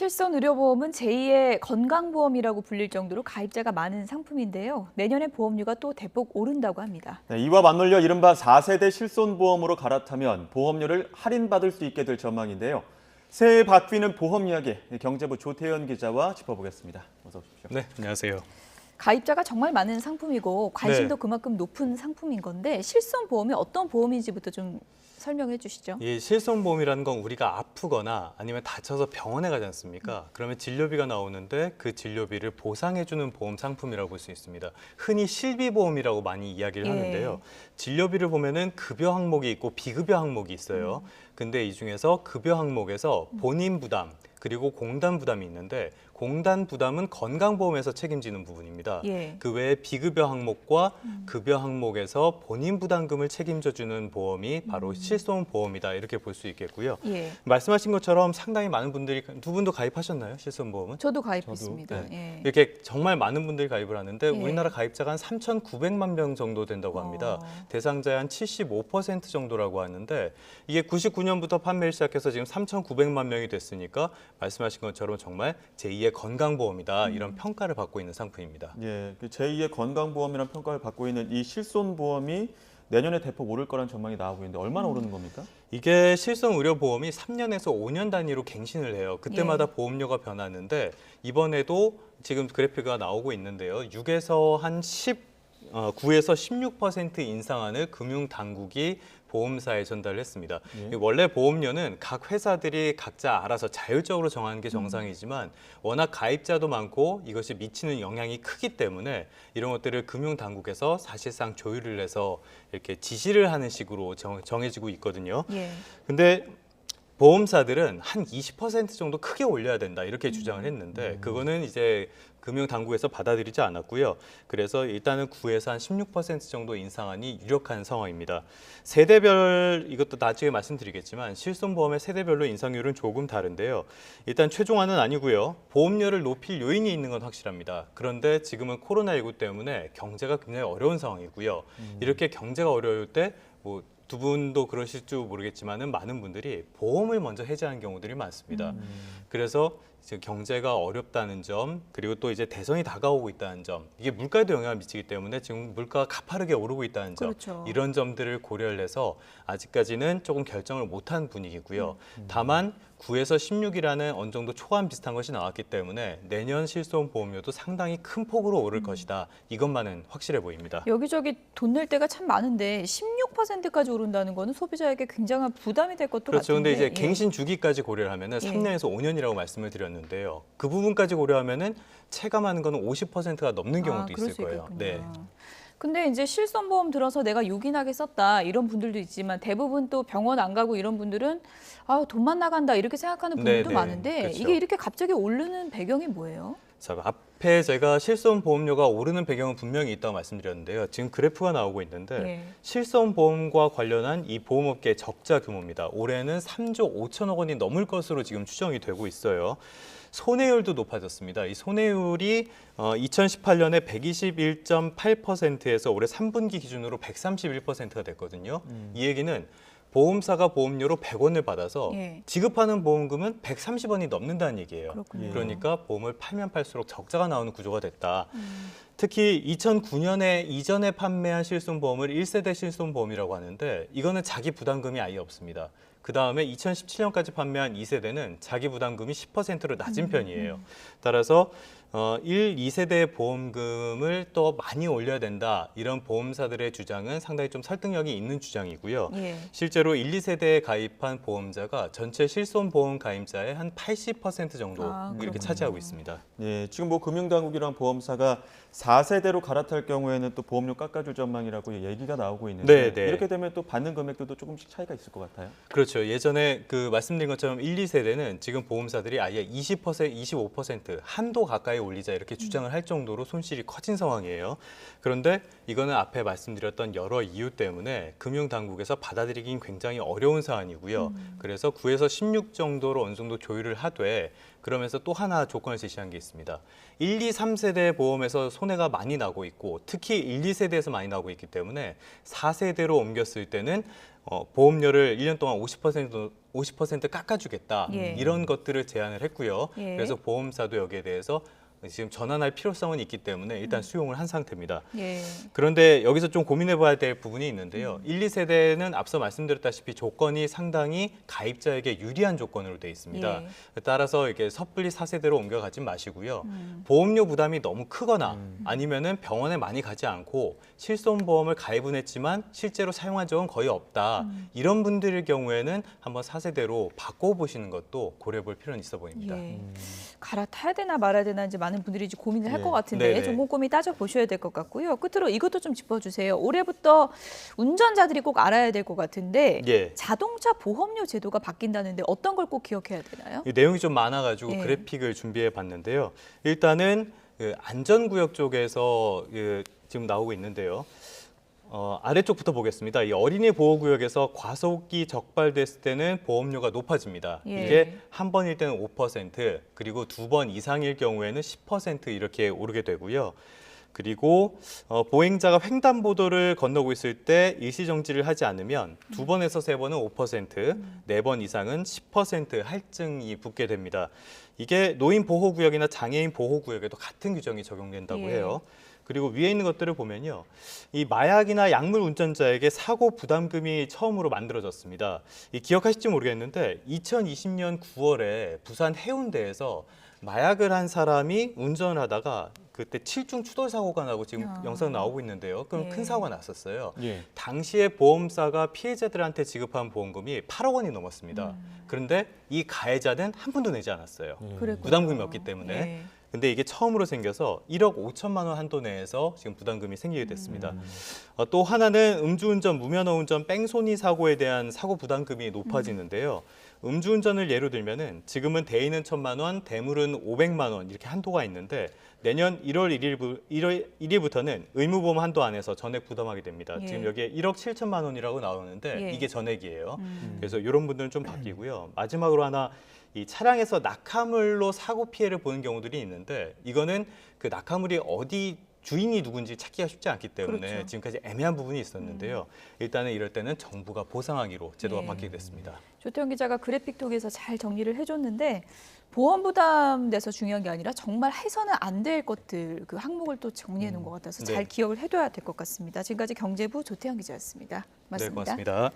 실손의료보험은 제2의 건강보험이라고 불릴 정도로 가입자가 많은 상품인데요. 내년에 보험료가 또 대폭 오른다고 합니다. 네, 이와 맞물려 이른바 4세대 실손보험으로 갈아타면 보험료를 할인받을 수 있게 될 전망인데요. 새해 바뀌는 보험 이야기, 경제부 조태현 기자와 짚어보겠습니다. 어서 오십시오. 네, 안녕하세요. 가입자가 정말 많은 상품이고 관심도 그만큼 높은 상품인 건데 실손보험이 어떤 보험인지부터 좀 설명해 주시죠. 이 실손보험이라는 건 우리가 아프거나 아니면 다쳐서 병원에 가지 않습니까? 그러면 진료비가 나오는데 그 진료비를 보상해주는 보험 상품이라고 볼 수 있습니다. 흔히 실비보험이라고 많이 이야기를 하는데요. 진료비를 보면은 급여 항목이 있고 비급여 항목이 있어요. 근데 이 중에서 급여 항목에서 본인 부담 그리고 공단 부담이 있는데 공단 부담은 건강보험에서 책임지는 부분입니다. 그 외에 비급여 항목과 급여 항목에서 본인 부담금을 책임져주는 보험이 바로 실손보험이다 이렇게 볼 수 있겠고요. 말씀하신 것처럼 상당히 많은 분들이 두 분도 가입하셨나요? 실손보험은? 저도 가입했습니다. 네. 이렇게 정말 많은 분들이 가입을 하는데 우리나라 가입자가 한 3,900만 명 정도 된다고 합니다. 대상자의 한 75% 정도라고 하는데 이게 99년부터 판매를 시작해서 지금 3,900만 명이 됐으니까 말씀하신 것처럼 정말 제2의 건강보험이다 이런 평가를 받고 있는 상품입니다. 예, 제2의 건강보험이라는 평가를 받고 있는 이 실손보험이 내년에 대폭 오를 거란 전망이 나오고 있는데 얼마나 오르는 겁니까? 이게 실손의료보험이 3년에서 5년 단위로 갱신을 해요. 그때마다 보험료가 변하는데 이번에도 지금 그래프가 나오고 있는데요. 6에서 한 9에서 16% 인상안을 금융당국이 보험사에 전달을 했습니다. 원래 보험료는 각 회사들이 각자 알아서 자율적으로 정하는 게 정상이지만 워낙 가입자도 많고 이것이 미치는 영향이 크기 때문에 이런 것들을 금융당국에서 사실상 조율을 해서 이렇게 지시를 하는 식으로 정해지고 있거든요. 근데 보험사들은 한 20% 정도 크게 올려야 된다 이렇게 주장을 했는데 그거는 이제 금융당국에서 받아들이지 않았고요. 그래서 일단은 9에서 한 16% 정도 인상안이 유력한 상황입니다. 세대별 이것도 나중에 말씀드리겠지만 실손보험의 세대별로 인상률은 조금 다른데요. 일단 최종안은 아니고요. 보험료를 높일 요인이 있는 건 확실합니다. 그런데 지금은 코로나19 때문에 경제가 굉장히 어려운 상황이고요. 이렇게 경제가 어려울 때 두 분도 그러실 줄 모르겠지만은 많은 분들이 보험을 먼저 해지하는 경우들이 많습니다. 그래서 이제 경제가 어렵다는 점, 그리고 또 이제 대선이 다가오고 있다는 점, 이게 물가에도 영향을 미치기 때문에 지금 물가가 가파르게 오르고 있다는 점, 이런 점들을 고려를 해서 아직까지는 조금 결정을 못한 분위기고요. 다만 9에서 16이라는 어느 정도 초안 비슷한 것이 나왔기 때문에 내년 실손보험료도 상당히 큰 폭으로 오를 것이다. 이것만은 확실해 보입니다. 여기저기 돈 낼 때가 참 많은데 16%까지 오른다는 거는 소비자에게 굉장한 부담이 될 것도 그렇죠. 같은데. 근데 이제 갱신 주기까지 고려를 하면은 3년에서 5년이라고 말씀을 드렸는데요. 그 부분까지 고려하면은 체감하는 거는 50%가 넘는 경우도 있을 거예요. 네. 근데 이제 실손보험 들어서 내가 요긴하게 썼다 이런 분들도 있지만 대부분 또 병원 안 가고 이런 분들은 돈만 나간다 이렇게 생각하는 분들도 많은데 그렇죠. 이게 이렇게 갑자기 오르는 배경이 뭐예요? 자, 앞에 제가 실손보험료가 오르는 배경은 분명히 있다고 말씀드렸는데요. 지금 그래프가 나오고 있는데 실손보험과 관련한 이 보험업계의 적자 규모입니다. 올해는 3조 5천억 원이 넘을 것으로 지금 추정이 되고 있어요. 손해율도 높아졌습니다. 이 손해율이 2018년에 121.8%에서 올해 3분기 기준으로 131%가 됐거든요. 이 얘기는 보험사가 보험료로 100원을 받아서 지급하는 보험금은 130원이 넘는다는 얘기예요. 그러니까 보험을 팔면 팔수록 적자가 나오는 구조가 됐다. 특히 2009년에 이전에 판매한 실손보험을 1세대 실손보험이라고 하는데 이거는 자기 부담금이 아예 없습니다. 그 다음에 2017년까지 판매한 2세대는 자기 부담금이 10%로 낮은 편이에요. 따라서 1, 2세대 보험금을 또 많이 올려야 된다. 이런 보험사들의 주장은 상당히 좀 설득력이 있는 주장이고요. 실제로 1, 2세대에 가입한 보험자가 전체 실손보험 가입자의 한 80% 정도 이렇게 차지하고 있습니다. 예, 지금 금융당국이랑 보험사가 4세대로 갈아탈 경우에는 또 보험료 깎아줄 전망이라고 얘기가 나오고 있는데 이렇게 되면 또 받는 금액들도 조금씩 차이가 있을 것 같아요. 그렇죠. 예전에 말씀드린 것처럼 1, 2세대는 지금 보험사들이 아예 20%, 25% 한도 가까이 올리자 이렇게 주장을 할 정도로 손실이 커진 상황이에요. 그런데 이거는 앞에 말씀드렸던 여러 이유 때문에 금융당국에서 받아들이긴 굉장히 어려운 사안이고요. 그래서 9에서 16 정도로 어느 정도 조율을 하되 그러면서 또 하나 조건을 제시한 게 있습니다. 1, 2, 3세대 보험에서 손해가 많이 나고 있고 특히 1, 2세대에서 많이 나고 있기 때문에 4세대로 옮겼을 때는 보험료를 1년 동안 50% 깎아주겠다. 예. 이런 것들을 제안을 했고요. 예. 그래서 보험사도 여기에 대해서 지금 전환할 필요성은 있기 때문에 일단 수용을 한 상태입니다. 예. 그런데 여기서 좀 고민해 봐야 될 부분이 있는데요. 1, 2세대는 앞서 말씀드렸다시피 조건이 상당히 가입자에게 유리한 조건으로 되어 있습니다. 예. 따라서 이렇게 섣불리 4세대로 옮겨가지 마시고요. 보험료 부담이 너무 크거나 아니면은 병원에 많이 가지 않고 실손보험을 가입은 했지만 실제로 사용한 적은 거의 없다. 이런 분들의 경우에는 한번 4세대로 바꿔보시는 것도 고려해 볼 필요는 있어 보입니다. 예. 갈아타야 되나 말아야 되나 이제 많은 분들이 이제 고민을 할 예. 것 같은데 네네. 좀 꼼꼼히 따져보셔야 될 것 같고요. 끝으로 이것도 좀 짚어주세요. 올해부터 운전자들이 꼭 알아야 될 것 같은데 예. 자동차 보험료 제도가 바뀐다는데 어떤 걸 꼭 기억해야 되나요? 이 내용이 좀 많아가지고 예. 그래픽을 준비해 봤는데요. 일단은 그 안전구역 쪽에서 지금 나오고 있는데요. 아래쪽부터 보겠습니다. 이 어린이 보호구역에서 과속이 적발됐을 때는 보험료가 높아집니다. 예. 이게 한 번일 때는 5%, 그리고 2번 이상일 경우에는 10% 이렇게 오르게 되고요. 그리고 보행자가 횡단보도를 건너고 있을 때 일시정지를 하지 않으면 2번에서 3번은 5%, 4번 이상은 10% 할증이 붙게 됩니다. 이게 노인 보호구역이나 장애인 보호구역에도 같은 규정이 적용된다고 예. 해요. 그리고 위에 있는 것들을 보면요. 이 마약이나 약물 운전자에게 사고 부담금이 처음으로 만들어졌습니다. 기억하실지 모르겠는데 2020년 9월에 부산 해운대에서 마약을 한 사람이 운전을 하다가 그때 7중 추돌 사고가 나고 지금 영상 나오고 있는데요. 그럼 예. 큰 사고가 났었어요. 예. 당시에 보험사가 피해자들한테 지급한 보험금이 8억 원이 넘었습니다. 그런데 이 가해자는 한 푼도 내지 않았어요. 그랬군요. 부담금이 없기 때문에. 예. 근데 이게 처음으로 생겨서 1억 5천만 원 한도 내에서 지금 부담금이 생기게 됐습니다. 또 하나는 음주운전, 무면허운전, 뺑소니 사고에 대한 사고 부담금이 높아지는데요. 음주운전을 예로 들면은 지금은 대인은 1,000만 원, 대물은 500만 원 이렇게 한도가 있는데 내년 1월 1일부터는 의무보험 한도 안에서 전액 부담하게 됩니다. 예. 지금 여기에 1억 7천만 원이라고 나오는데 예. 이게 전액이에요. 그래서 이런 분들은 좀 바뀌고요. 마지막으로 하나 이 차량에서 낙하물로 사고 피해를 보는 경우들이 있는데 이거는 그 낙하물이 어디 주인이 누군지 찾기가 쉽지 않기 때문에 그렇죠. 지금까지 애매한 부분이 있었는데요. 일단은 이럴 때는 정부가 보상하기로 제도가 예. 바뀌게 됐습니다. 조태현 기자가 그래픽톡에서 잘 정리를 해줬는데 보험 부담 내서 중요한 게 아니라 정말 해서는 안 될 것들 그 항목을 또 정리해 놓은 것 같아서 네. 잘 기억을 해둬야 될 것 같습니다. 지금까지 경제부 조태현 기자였습니다. 네, 고맙습니다. 고맙습니다.